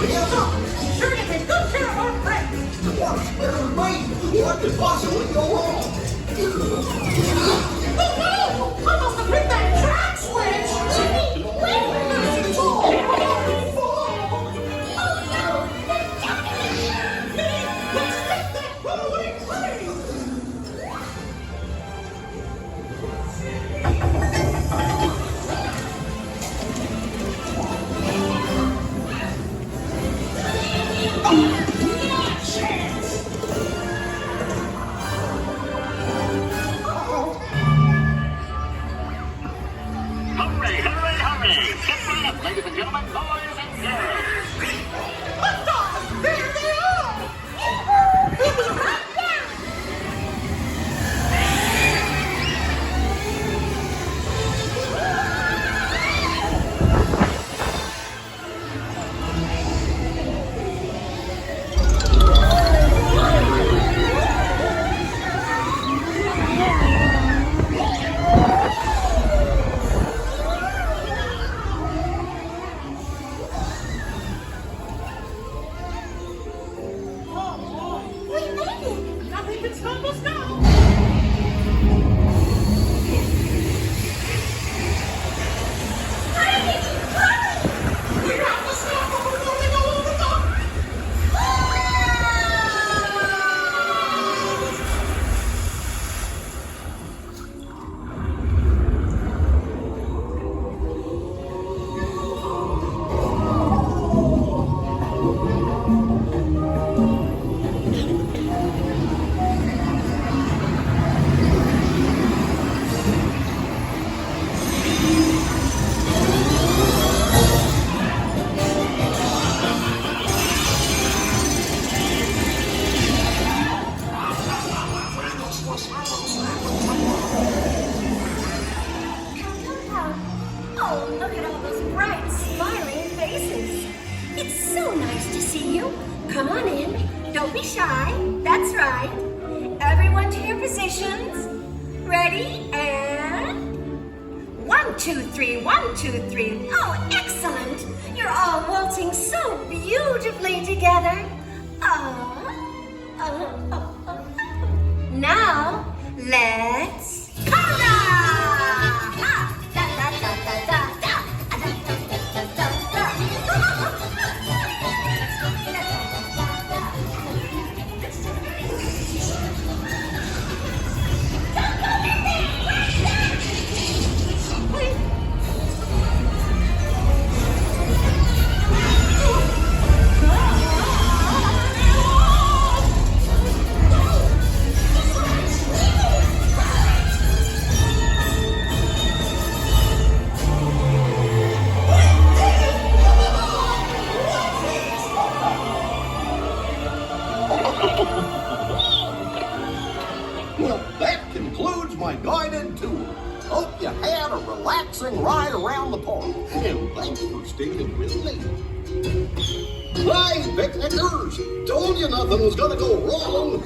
Sure you take good care of our friends. What could possibly go wrong? Oh no! I must have hit that track switch! Jimmy, where did it fall? Oh no! They're jumping! Let's take that runaway train! Not a chance! Hurry, hurry, hurry! Get right up, ladies and gentlemen, boys and girls! Liftoff! There they are! We'll be right back! We made it! Nothing can stop us now! Hurry! Hurry! We have to stop them before they go over the Oh, look at all those bright, smiling faces. It's so nice to see you. Come on in. Don't be shy. That's right. Everyone to your positions. Ready? And 1, 2, 3, 1, 2, 3. Oh, excellent. You're all waltzing so beautifully together. Now, let's conga! Ha! Da, da, da, da, da, da. Da, da, da, Well, that concludes my guided tour. Hope you had a relaxing ride around the park. And thanks for sticking with me. Hi, picnickers! Told you nothing was gonna go wrong.